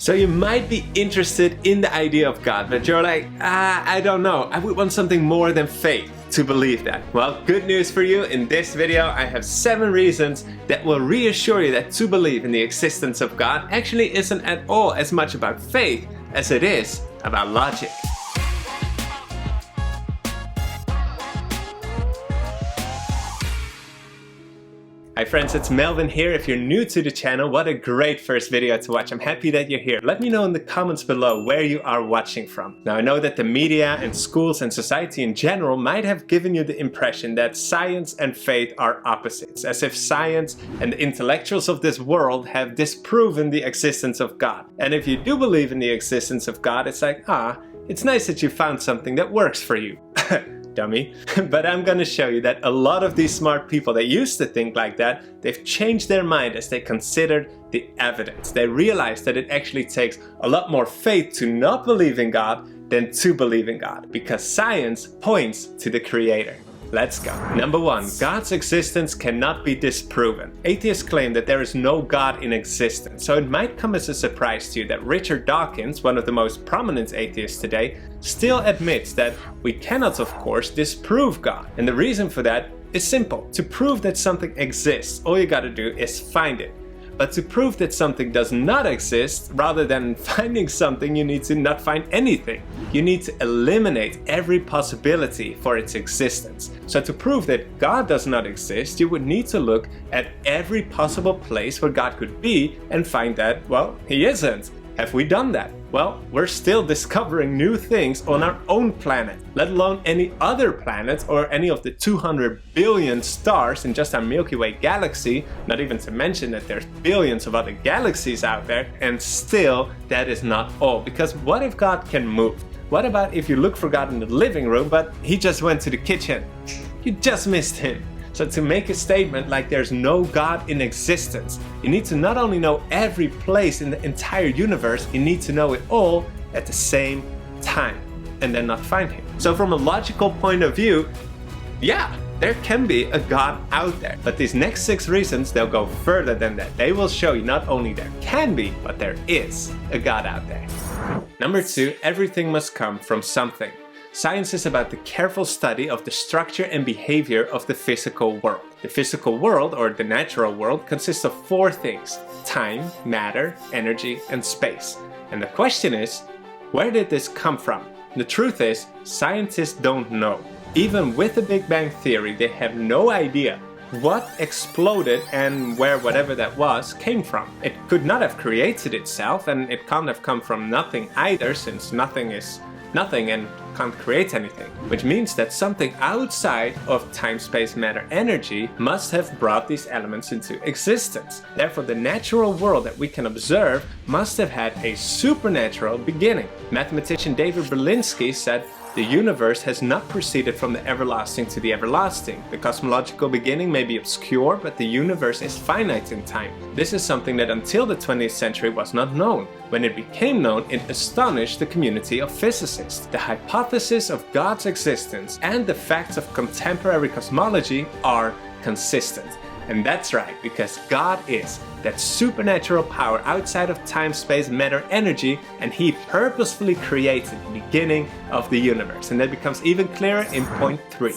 So you might be interested in the idea of God, but you're like, I don't know. I would want something more than faith to believe that. Well, good news for you. In this video, I have 7 reasons that will reassure you that to believe in the existence of God actually isn't at all as much about faith as it is about logic. Hi friends, it's Melvin here. If you're new to the channel, what a great first video to watch. I'm happy that you're here. Let me know in the comments below where you are watching from. Now I know that the media and schools and society in general might have given you the impression that science and faith are opposites, as if science and the intellectuals of this world have disproven the existence of God. And if you do believe in the existence of God, it's like, it's nice that you found something that works for you. Dummy. But I'm gonna show you that a lot of these smart people that used to think like that, they've changed their mind as they considered the evidence. They realized that it actually takes a lot more faith to not believe in God than to believe in God, because science points to the Creator. Let's go. Number 1, God's existence cannot be disproven. Atheists claim that there is no God in existence, so it might come as a surprise to you that Richard Dawkins, one of the most prominent atheists today, still admits that we cannot, of course, disprove God. And the reason for that is simple. To prove that something exists, all you gotta do is find it. But to prove that something does not exist, rather than finding something, you need to not find anything. You need to eliminate every possibility for its existence. So to prove that God does not exist, you would need to look at every possible place where God could be and find that, well, He isn't. Have we done that? Well, we're still discovering new things on our own planet, let alone any other planet or any of the 200 billion stars in just our Milky Way galaxy, not even to mention that there's billions of other galaxies out there, and still that is not all. Because what if God can move? What about if you look for God in the living room, but He just went to the kitchen? You just missed Him. So to make a statement like there's no God in existence, you need to not only know every place in the entire universe, you need to know it all at the same time and then not find Him. So from a logical point of view, yeah, there can be a God out there. But these next 6 reasons, they'll go further than that. They will show you not only there can be, but there is a God out there. Number 2, everything must come from something. Science is about the careful study of the structure and behavior of the physical world. The physical world, or the natural world, consists of 4 things: time, matter, energy, and space. And the question is, where did this come from? The truth is, scientists don't know. Even with the Big Bang Theory, they have no idea what exploded and where whatever that was came from. It could not have created itself, and it can't have come from nothing either, since nothing is nothing and can't create anything, which means that something outside of time, space, matter, energy must have brought these elements into existence. Therefore, the natural world that we can observe must have had a supernatural beginning. Mathematician David Berlinski said, "The universe has not proceeded from the everlasting to the everlasting. The cosmological beginning may be obscure, but the universe is finite in time." This is something that until the 20th century was not known. When it became known, it astonished the community of physicists. The hypothesis of God's existence and the facts of contemporary cosmology are consistent. And that's right, because God is that supernatural power outside of time, space, matter, energy, and He purposefully created the beginning of the universe. And that becomes even clearer in point 3.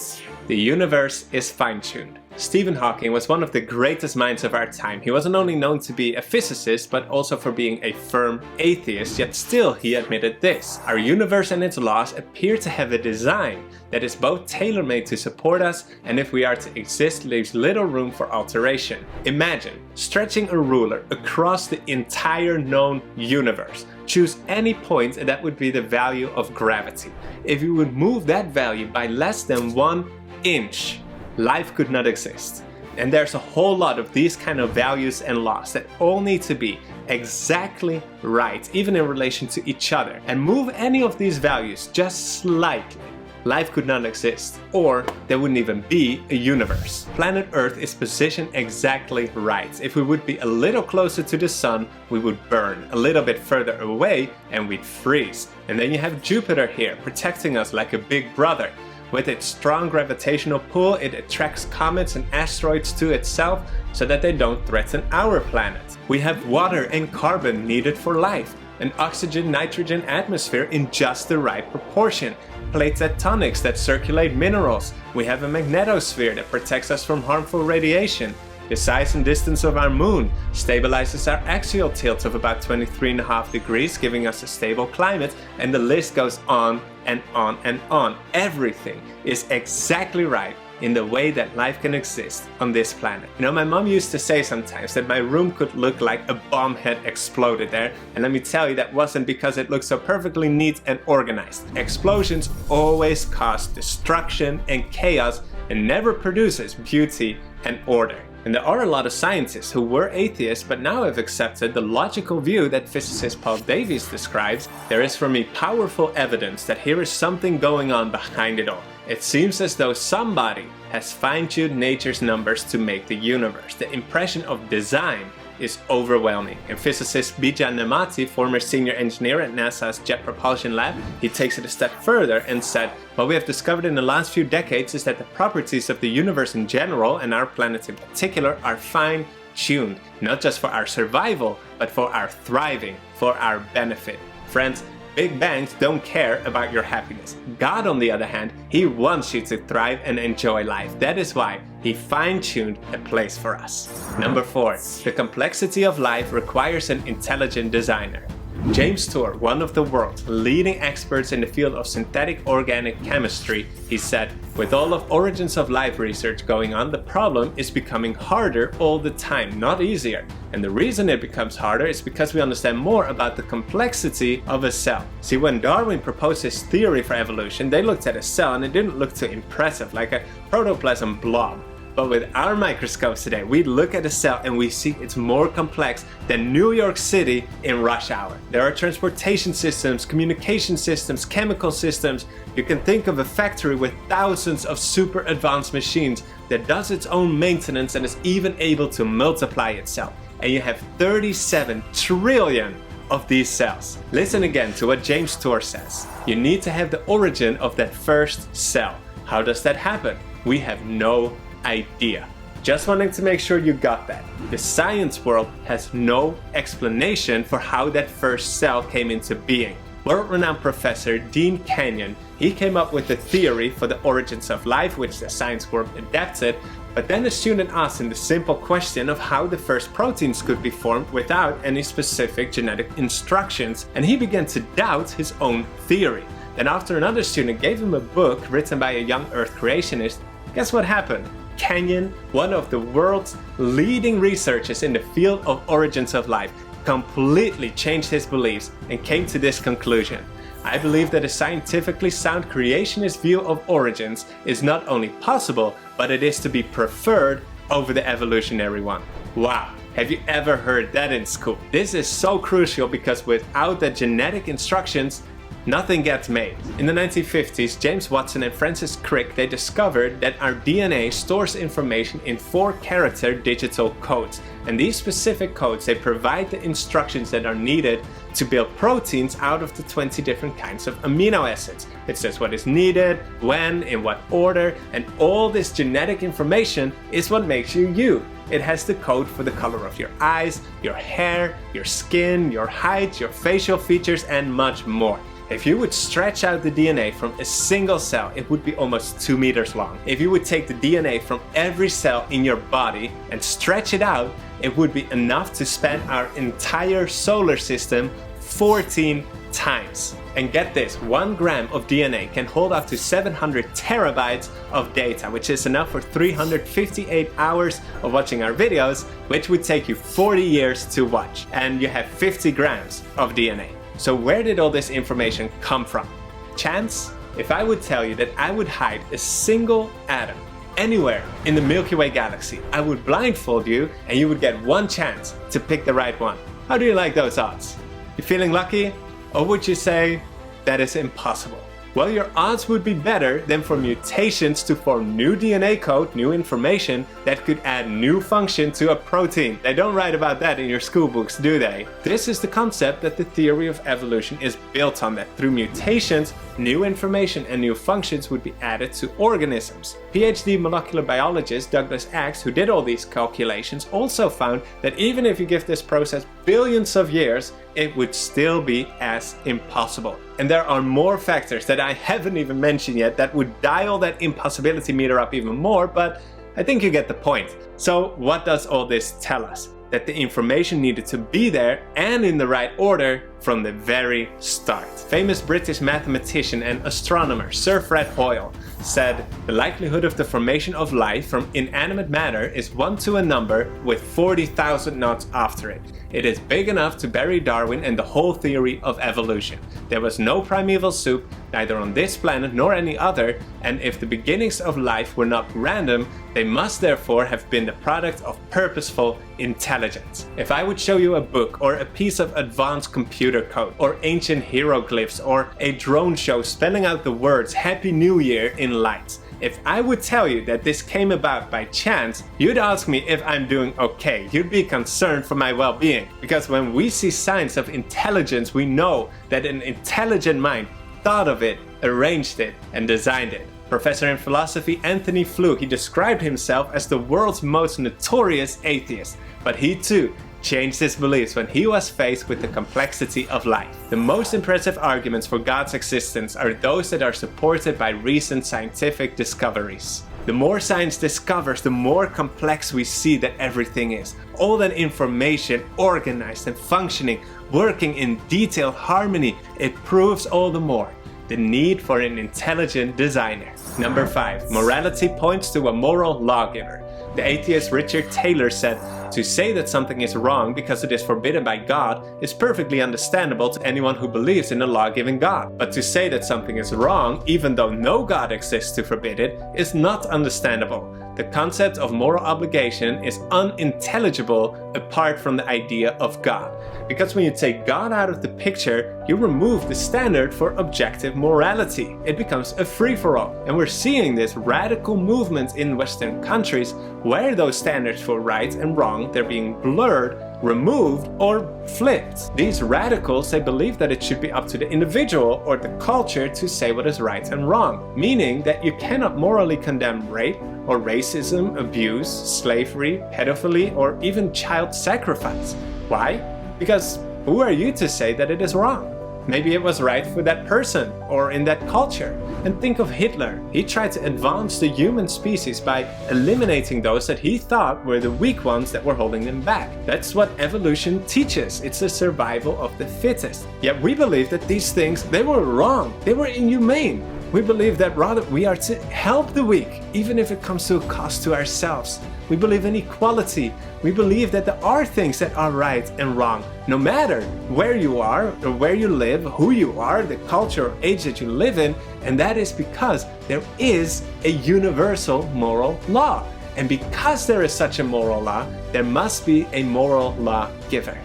The universe is fine-tuned. Stephen Hawking was one of the greatest minds of our time. He wasn't only known to be a physicist, but also for being a firm atheist, yet still he admitted this: our universe and its laws appear to have a design that is both tailor-made to support us, and if we are to exist, leaves little room for alteration. Imagine stretching a ruler across the entire known universe. Choose any point and that would be the value of gravity. If you would move that value by less than 1 inch, life could not exist. And there's a whole lot of these kind of values and laws that all need to be exactly right, even in relation to each other. And move any of these values just slightly, life could not exist, or there wouldn't even be a universe. Planet Earth is positioned exactly right. If we would be a little closer to the sun, we would burn. A little bit further away and we'd freeze. And then you have Jupiter here, protecting us like a big brother. With its strong gravitational pull, it attracts comets and asteroids to itself so that they don't threaten our planet. We have water and carbon needed for life. an oxygen-nitrogen atmosphere in just the right proportion, plate tectonics that circulate minerals, we have a magnetosphere that protects us from harmful radiation, the size and distance of our moon stabilizes our axial tilt of about 23.5 degrees, giving us a stable climate, and the list goes on and on and on. Everything is exactly right in the way that life can exist on this planet. You know, my mom used to say sometimes that my room could look like a bomb had exploded there, and let me tell you, that wasn't because it looked so perfectly neat and organized. Explosions always cause destruction and chaos and never produces beauty and order. And there are a lot of scientists who were atheists but now have accepted the logical view that physicist Paul Davies describes. There is for me powerful evidence that here is something going on behind it all. It seems as though somebody has fine-tuned nature's numbers to make the universe. The impression of design is overwhelming. And physicist Bijan Nemati, former senior engineer at NASA's Jet Propulsion Lab, he takes it a step further and said, what we have discovered in the last few decades is that the properties of the universe in general, and our planet in particular, are fine-tuned, not just for our survival, but for our thriving, for our benefit. Friends, Big bangs don't care about your happiness. God, on the other hand, he wants you to thrive and enjoy life. That is why he fine-tuned a place for us. Number 4. The complexity of life requires an intelligent designer. James Tour, one of the world's leading experts in the field of synthetic organic chemistry, he said, with all of origins of life research going on, the problem is becoming harder all the time, not easier. And the reason it becomes harder is because we understand more about the complexity of a cell. See, when Darwin proposed his theory for evolution, they looked at a cell and it didn't look too impressive, like a protoplasm blob. But with our microscopes today, we look at a cell and we see it's more complex than New York City in rush hour. There are transportation systems, communication systems, chemical systems. You can think of a factory with thousands of super advanced machines that does its own maintenance and is even able to multiply itself. And you have 37 trillion of these cells. Listen again to what James Tour says. You need to have the origin of that first cell. How does that happen? We have no idea. Just wanting to make sure you got that. The science world has no explanation for how that first cell came into being. World-renowned professor Dean Kenyon, he came up with a theory for the origins of life, which the science world adapted, but then a student asked him the simple question of how the first proteins could be formed without any specific genetic instructions, and he began to doubt his own theory. Then after another student gave him a book written by a young Earth creationist, guess what happened? Kenyon, one of the world's leading researchers in the field of origins of life, completely changed his beliefs and came to this conclusion. I believe that a scientifically sound creationist view of origins is not only possible, but it is to be preferred over the evolutionary one. Wow, have you ever heard that in school? This is so crucial because without the genetic instructions, nothing gets made. In the 1950s, James Watson and Francis Crick, they discovered that our DNA stores information in 4-character digital codes. And these specific codes, they provide the instructions that are needed to build proteins out of the 20 different kinds of amino acids. It says what is needed, when, in what order, and all this genetic information is what makes you you. It has the code for the color of your eyes, your hair, your skin, your height, your facial features, and much more. If you would stretch out the DNA from a single cell, it would be almost 2 meters long. If you would take the DNA from every cell in your body and stretch it out, it would be enough to span our entire solar system 14 times. And get this, 1 gram of DNA can hold up to 700 terabytes of data, which is enough for 358 hours of watching our videos, which would take you 40 years to watch. And you have 50 grams of DNA. So where did all this information come from? Chance? If I would tell you that I would hide a single atom anywhere in the Milky Way galaxy, I would blindfold you and you would get 1 chance to pick the right one. How do you like those odds? You feeling lucky? Or would you say that is impossible? Well, your odds would be better than for mutations to form new DNA code, new information that could add new function to a protein. They don't write about that in your school books, do they? This is the concept that the theory of evolution is built on, that through mutations, new information and new functions would be added to organisms. PhD molecular biologist Douglas Axe, who did all these calculations, also found that even if you give this process billions of years, it would still be as impossible. And there are more factors that I haven't even mentioned yet that would dial that impossibility meter up even more, but I think you get the point. So what does all this tell us? That the information needed to be there and in the right order from the very start. Famous British mathematician and astronomer Sir Fred Hoyle said, "The likelihood of the formation of life from inanimate matter is 1 to a number with 40,000 noughts after it. It is big enough to bury Darwin and the whole theory of evolution. There was no primeval soup, neither on this planet nor any other, and if the beginnings of life were not random, they must therefore have been the product of purposeful intelligence." If I would show you a book or a piece of advanced computer code or ancient hieroglyphs or a drone show spelling out the words Happy New Year in lights, if I would tell you that this came about by chance, you'd ask me if I'm doing okay. You'd be concerned for my well-being. Because when we see signs of intelligence, we know that an intelligent mind thought of it, arranged it, and designed it. Professor in philosophy Anthony Flew, he described himself as the world's most notorious atheist, but he too changed his beliefs when he was faced with the complexity of life. The most impressive arguments for God's existence are those that are supported by recent scientific discoveries. The more science discovers, the more complex we see that everything is. All that information organized and functioning, working in detailed harmony, it proves all the more the need for an intelligent designer. Number 5. Morality points to a moral lawgiver. The atheist Richard Taylor said, "To say that something is wrong because it is forbidden by God is perfectly understandable to anyone who believes in a law-giving God. But to say that something is wrong even though no God exists to forbid it is not understandable. The concept of moral obligation is unintelligible apart from the idea of God." Because when you take God out of the picture, you remove the standard for objective morality. It becomes a free-for-all. And we're seeing this radical movement in Western countries where those standards for right and wrong, they're being blurred, removed, or flipped. These radicals, they believe that it should be up to the individual or the culture to say what is right and wrong, meaning that you cannot morally condemn rape or racism, abuse, slavery, pedophilia, or even child sacrifice. Why? Because who are you to say that it is wrong? Maybe it was right for that person or in that culture. And think of Hitler. He tried to advance the human species by eliminating those that he thought were the weak ones that were holding them back. That's what evolution teaches. It's the survival of the fittest. Yet we believe that these things, they were wrong. They were inhumane. We believe that rather we are to help the weak, even if it comes to a cost to ourselves. We believe in equality. We believe that there are things that are right and wrong, no matter where you are or where you live, who you are, the culture or age that you live in, and that is because there is a universal moral law. And because there is such a moral law, there must be a moral lawgiver.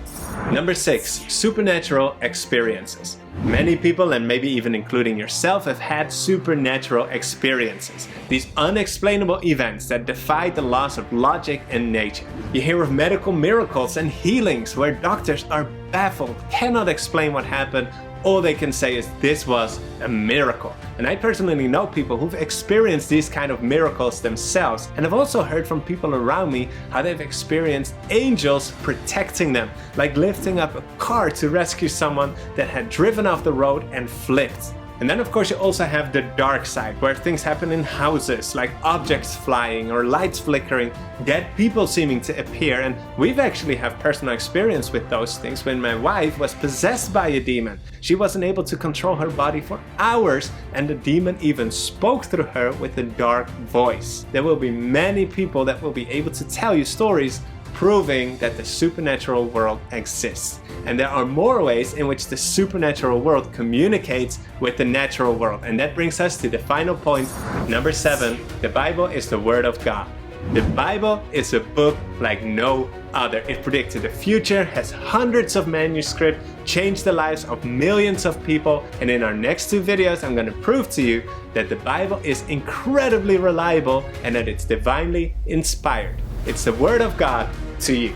Number 6, supernatural experiences. Many people, and maybe even including yourself, have had supernatural experiences. These unexplainable events that defy the laws of logic and nature. You hear of medical miracles and healings where doctors are baffled, cannot explain what happened. All they can say is this was a miracle. And I personally know people who've experienced these kind of miracles themselves. And I've also heard from people around me how they've experienced angels protecting them, like lifting up a car to rescue someone that had driven off the road and flipped. And then of course you also have the dark side, where things happen in houses, like objects flying or lights flickering, dead people seeming to appear. And we've actually have personal experience with those things. When my wife was possessed by a demon, she wasn't able to control her body for hours, and the demon even spoke through her with a dark voice. There will be many people that will be able to tell you stories proving that the supernatural world exists. And there are more ways in which the supernatural world communicates with the natural world. And that brings us to the final point, number 7. The Bible is the Word of God. The Bible is a book like no other. It predicted the future, has hundreds of manuscripts, changed the lives of millions of people. And in our next 2 videos, I'm going to prove to you that the Bible is incredibly reliable and that it's divinely inspired. It's the Word of God to you.